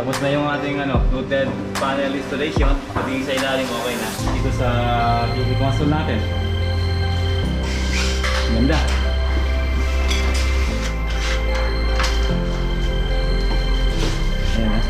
Tapos na yung ating fluted panel installation. Pati sa ilalim okay na. Dito sa PV console natin. Ganda. Ayan na.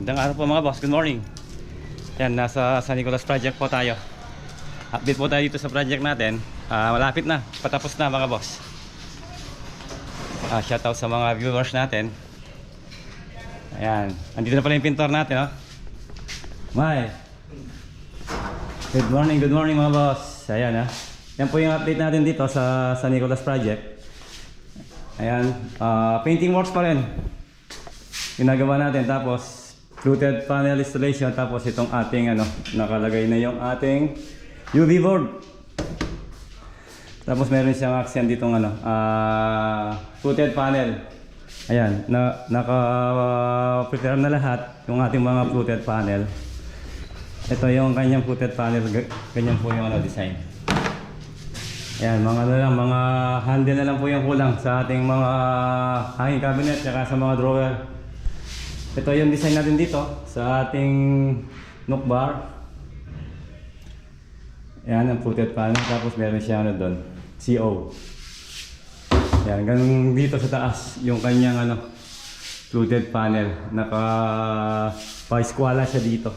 Gandang araw po mga boss, good morning. Yan, nasa San Nicolas project po tayo. Update po tayo dito sa project natin. Malapit na, patapos na mga boss. Shoutout sa mga viewers natin. Ayan, andito na pala yung pintor natin, oh. May good morning mga boss. Ayan, yan po yung update natin dito sa San Nicolas project. Ayan, painting works pa rin ginagawa natin. Tapos fluted panel installation, tapos itong ating nakalagay na yung ating UV board. Tapos meron siyang accent ditong fluted panel. Ayan, naka-prepare na lahat yung ating mga fluted panel. Ito yung kanyang fluted panel, ganyan po yung design. Ayan, mga handle na lang po yung kulang sa ating mga hanging cabinet saka sa mga drawer. Ito yung design natin dito sa ating nook bar. Ayan ang fluted panel, tapos meron siya doon, CO. Ayan, ganun dito sa taas yung kanyang fluted panel. Naka-pa-squala siya dito.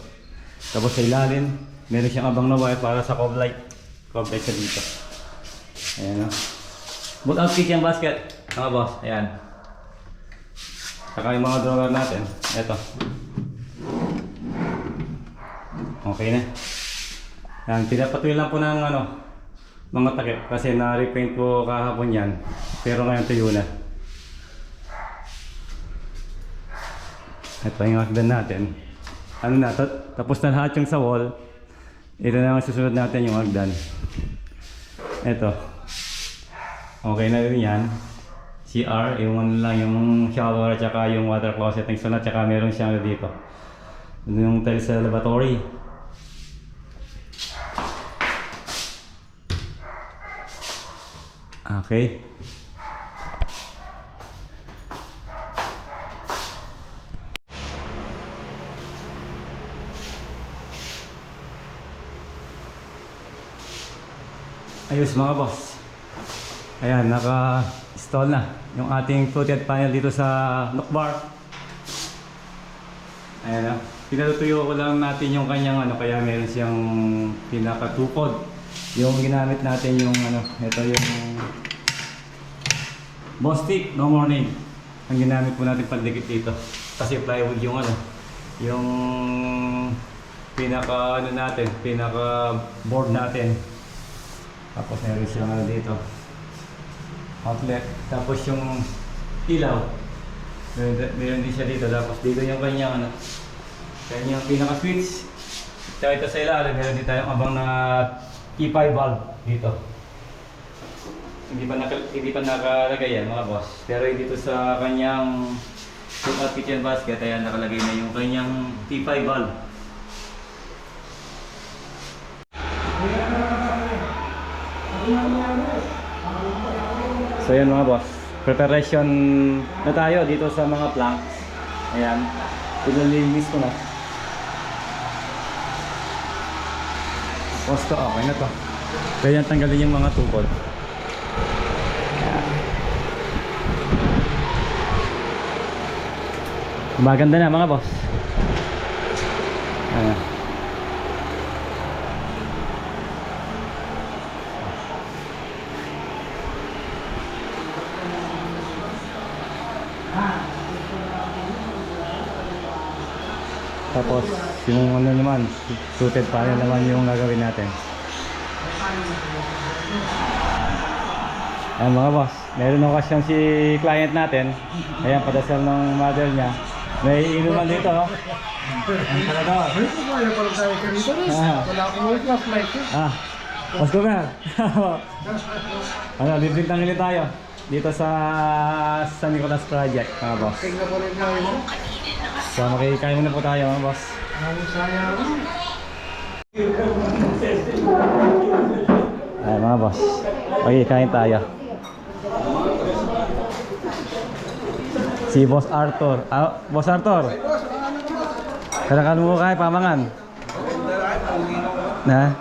Tapos sa ilalim, meron siyang abang na wire para sa cob light. Cob light siya dito. Ayan, boot out kitchen basket mga boss. Ayan. Saka yung mga drawer natin, eto. Okay na. Yan, pinapatuloy lang po ng mga takip kasi na-repaint po kahapon yan. Pero ngayon tuyo na. Ito yung hagdan natin. Tapos na lahat yung sa wall. Ito na ang susunod natin yung hagdan. Ito. Okay na rin yan. CR, yung yung shower at saka yung water closet ng sunod, at saka meron siyang dito yung tiles sa lavatory. Okay. Ayos mga boss. Ayan, naka-install na yung ating fluted panel dito sa nook bar. Ayan, pinatutuyo ko lang natin yung kanyang kaya meron siyang pinakatukod. Yung ginamit natin yung ito yung Bostik No Morning. Ang ginamit po natin pandikit dito. Kasi plywood yung yung pinaka natin, pinaka board natin. Tapos meron siyang dito outlet, tapos yung ilaw meron din siya dito, tapos dito yung kanyang kanyang pinaka switch. Ito sa ilalim meron din tayong abang na T5 valve dito. Hindi pa nakalagay yan mga boss, pero dito sa kanyang put-out kitchen basket, ayan, nakalagay na yung kanyang T5 valve. So yun mga boss, preparation na tayo dito sa mga planks. Ayan, pinalinis ko na. Posto, okay na to. Kaya tanggalin yung mga tukod. Ayan. Maganda na mga boss. Ayan. Tapos yung naman, fluted panel naman yung gagawin natin. Ayan mga boss, meron okasyon si client natin. Ayan, padasal ng mother niya. May inuman dito, oh. Ang talaga. Wala akong work flight. Customer. Libre tangili tayo. dito sa San Nicolas Project, mga boss. Tingnan po rin tayo. So makikikain muna po tayo, mga boss. Maraming sayang. Ay, mga boss. Makikikain tayo. Si Boss Arthur. Ah, Boss Arthur. Kailangan mo kayo pamangan. Na?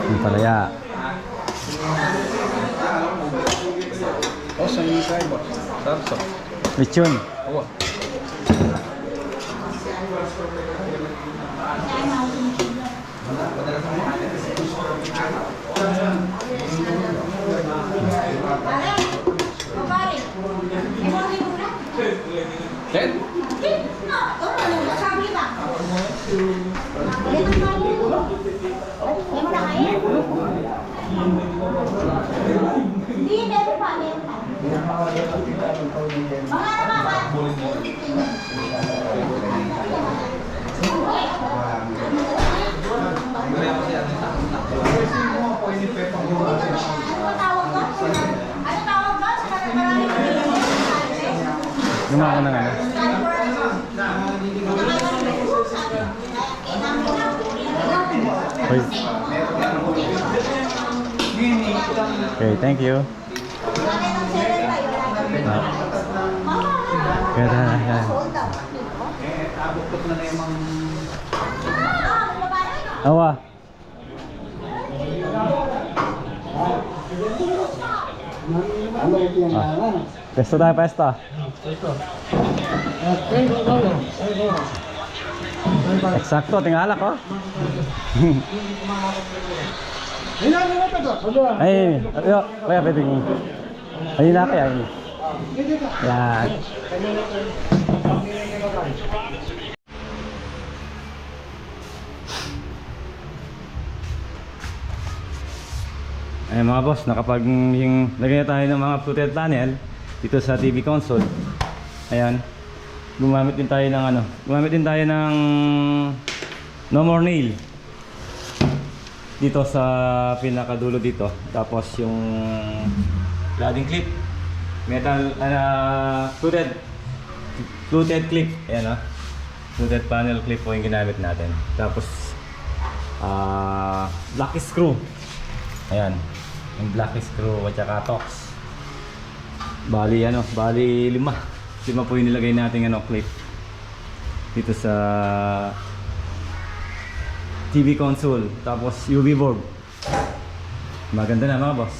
Yung palaya. Oh, sa ikay ba? Tarso. Lechon. Oo. Ten? Hindi, meron pa, meron pa. Mga ano tawag doon? Ano tawag doon? Sa maraming Gumawa ko ng ano. Hoy. Okay, thank you. Ah. Kaya na. Abot na yung mga... Awa. Pesta tayo, pesta. Eksakto, tingala ko. Ay, ayo, kaya pwedeng. Ayun na kaya. Yan. Ay mga boss, lagay na tayo ng mga fluted panel dito sa TV console. Ayan. Gumamit din tayo ng no more nail dito sa pinakadulo dito. Tapos yung loading clip, metal fluted clip. Ayan, fluted panel clip po yung ginamit natin. Tapos black screw. Ayan, yung black screw at saka tox. Bali lima po yung nilagay natin clip dito sa TV console. Tapos UV board, maganda na mga boss.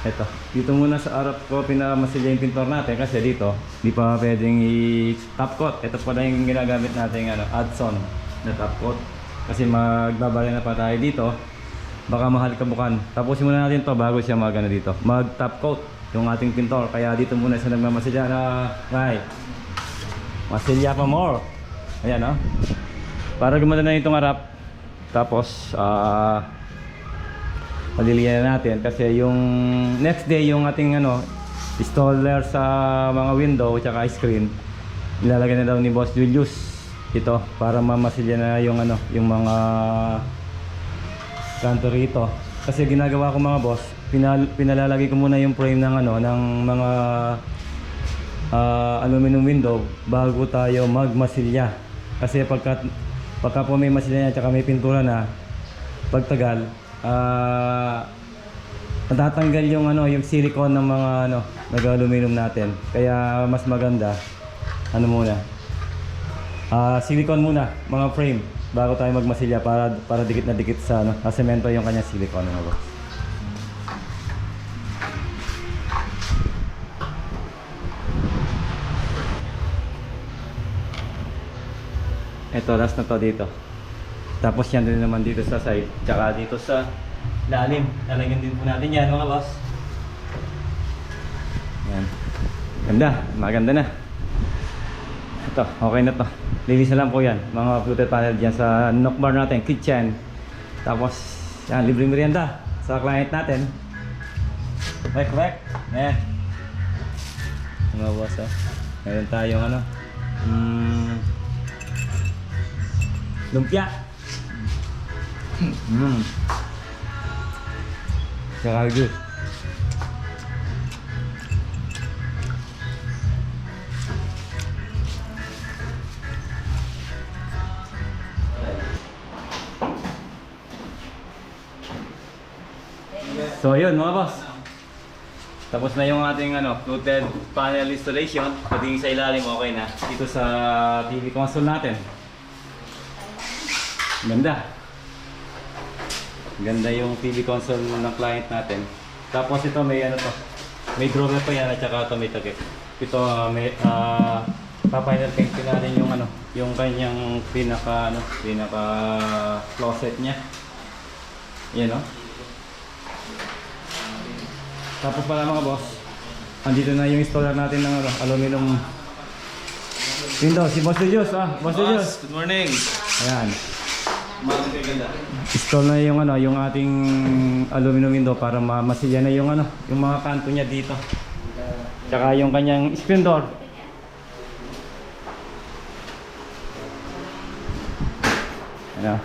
Eto, dito muna sa harap ko pinamasilya yung pintor natin kasi dito di pa pwedeng i-top coat. Ito pala yung ginagamit natin Adson na top coat kasi magbabalik na pa tayo dito, baka mahal kabukan. Tapusin muna natin to bago siya dito mag top coat yung ating pintor. Kaya dito muna siya nagmamasilya na right, masilya pa more. Ayan, para gumanda na itong harap. Tapos paliliyan na natin kasi yung next day yung ating installer sa mga window at saka screen, ilalagay na daw ni Boss Julius ito para mamasilya na yung mga kanto rito. Kasi ginagawa ko mga boss, pinalalagay ko muna yung frame ng ng mga aluminum window bago tayo magmasilya. Kasi pagka po may masilya at saka may pintura na, pagtagal natatanggal yung yung silicone ng mga nag-aluminum natin. Kaya mas maganda muna silicone muna mga frame bago tayo magmasilya para dikit na dikit sa semento yung kanyang silicone mga boss. Ito, last na to dito. Tapos yan din naman dito sa side, tsaka dito sa lalim. Lalagyan din po natin yan mga boss. Yan. Ganda, maganda na. Ito, okay na to. Linis na lang po yan, mga fluted panel dyan sa knock bar natin, kitchen. Tapos, yan, libreng merienda sa client natin. Correct. Ayan. Mga boss, oh. Meron tayong ano, lumpia. Tsaka good. So yun mga boss. Tapos na yung ating ano, fluted panel installation. Pagdating sa ilalim okay na. Dito sa TV console natin. Ganda. Ganda yung TV console ng client natin. Tapos ito may ano to. May drawer pa yan at saka ito may takip. Ito may pa-final paint natin yung ano, yung kanyang pinaka closet niya. Yan oh. Tapos pala mga boss, andito na yung installer natin ng ano, aluminum window, si Boss Diyos, Boss Diyos. Good morning. Ayan. Umagang kaganda. Install na yung ano, yung ating aluminum window para masilya na yung ano, yung mga kanto niya dito. Tsaka yung kanyang screen door. Ano?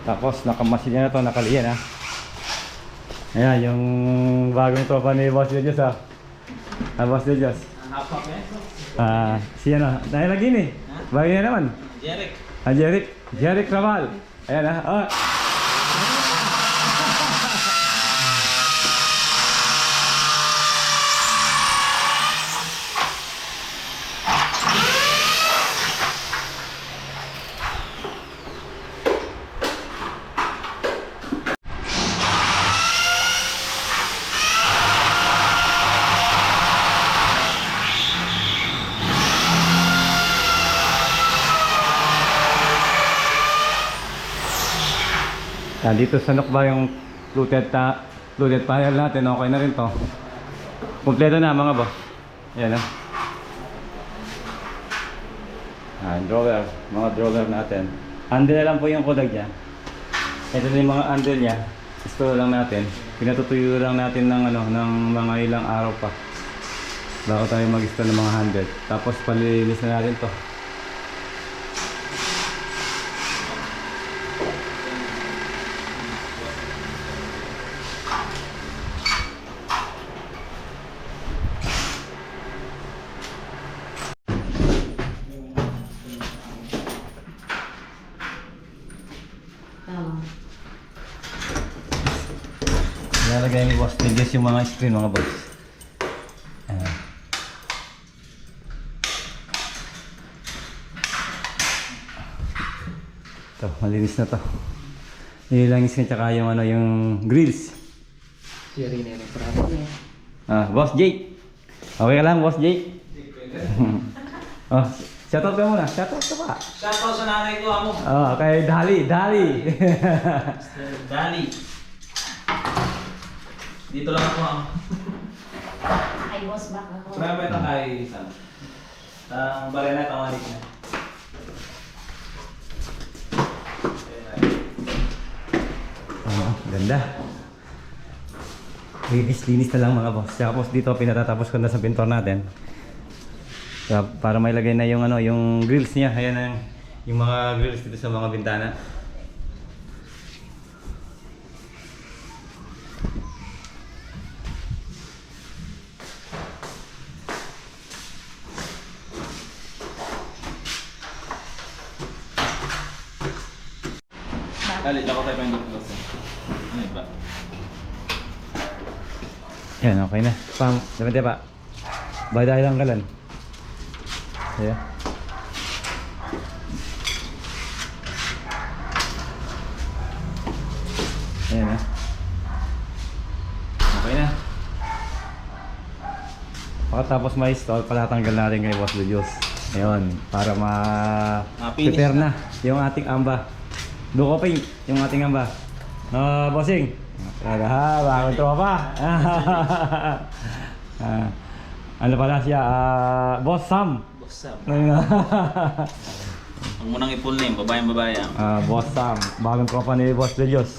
Tapos nakamasilya na to, nakaliyan ha. Ayan, yung bagong tropa ni Boss Diyos ha. Boss Diyos. Si ano, dahil lagi ni. Bagay na naman. Jeric. Jeric Raval. Ayan ha. Dito sa Nokba yung fluted panel natin, okay na rin to. Kompleto na mga boss. Ayan drawer, mga drawer natin. Handle na lang po yung kulag niya. Ito na yung mga handle niya. Install lang natin. Pinatutuyo lang natin ng ano, ng mga ilang araw pa bago tayo mag-install ng mga handle. Tapos palilinis na natin to. Lalagay ni Boss Diyos yung mga screen mga boss. Ito, malinis na to. Nilangis na tsaka yung ano, yung grills. Boss Jake. Okay ka lang, Boss Jake? Shoutout ka muna. Shoutout ka pa. Shoutout sa nanay ko, amo. Kay Dali. Dali. Dito lang ako, amo. Ay, boss, back ako. Marami ito kay Sam. Ang barena ito, ang na. Ganda. Linis na lang mga boss. Tapos dito pinatatapos ko na sa pintor natin. Para may lagay na yung ano, yung grills niya. Ayan yung mga grills dito sa mga bintana. Dali, lako tayo pa yung dito. Ano ba? Yan, okay na. Pang, dapat pa. Baday lang kalan. Ayan. Ayan na. Okay na. Pagkatapos ma-install, palatanggal natin kay Boss Diyos. Ayun, para ma-prepare na yung ating amba. Duko pink, yung ating amba. Bossing. Bagong tropa. Ano pala siya? Boss Sam. Boss Sam. Ang munang i-full name, babae. Boss Sam, bagong company ni Boss Delios.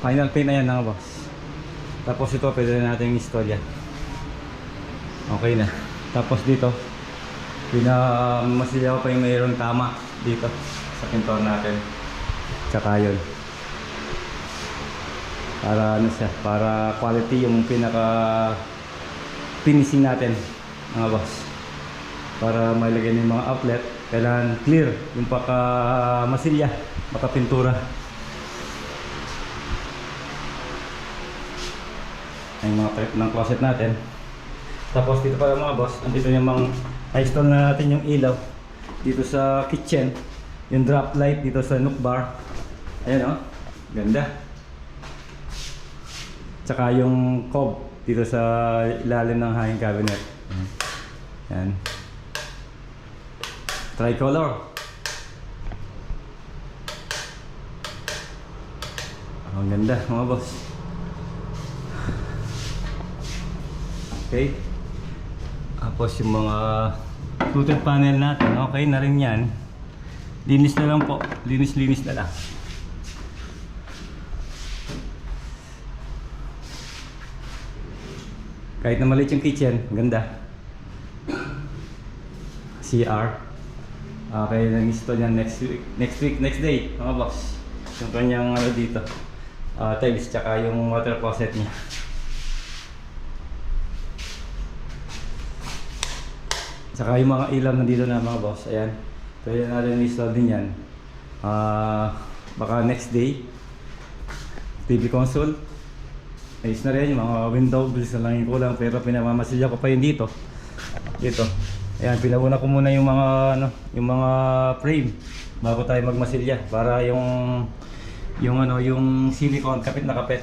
Final paint na yan mga boss. Tapos ito pwede na natin istorya. Okay na. Tapos dito, pinamasilya ko pa yung mayroong tama dito sa pintor natin. Tsaka yun. Para ano siya, para quality yung pinaka finishing natin mga boss. Para mailagay ng mga outlet, kailangan clear yung paka masilya, paka pintura. Yung mga trip ng closet natin. Tapos dito pala mga boss, andito yung mga i-install na natin yung ilaw dito sa kitchen, yung drop light dito sa nook bar. Ayan o, ganda. Tsaka yung cob dito sa ilalim ng hanging cabinet. Ayan. Tricolor. Ang ganda mga boss. Okay. Tapos yung mga fluted panel natin, okay na rin yan. Linis na lang po. Linis na lang. Kahit na maliit yung kitchen, ganda. CR. Okay, nag-install yan next day, mga boss. Yung kanyang ano dito, tiles, tsaka yung water closet niya. Saka yung mga ilaw nandito na mga boss, ayan. Pwede natin install din yan. Baka next day, TV console. Ayos na rin, yung mga window grills na lang yung kulang, pero pinamamasilya ko pa yun dito. Dito. Ayan, pinauna ko muna yung mga ano, yung mga frame bago tayo magmasilya para yung silicone kapit na kapit.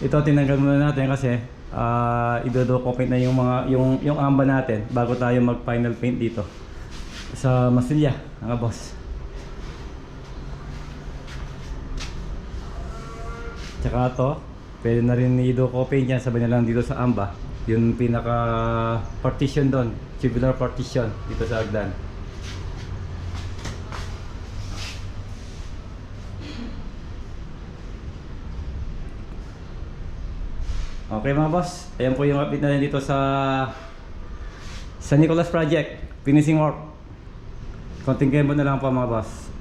Ito tinanggal muna natin kasi ido-document na yung mga yung amba natin bago tayo mag final paint dito sa masilya mga boss. Tsaka to pwede na rin i-document yan, sabay na lang dito sa amba yung pinaka partition doon, tubular partition dito sa agdan. Okay mga boss, ayan po yung update natin dito sa Nicholas Project finishing work. Konting kembo na lang po mga boss.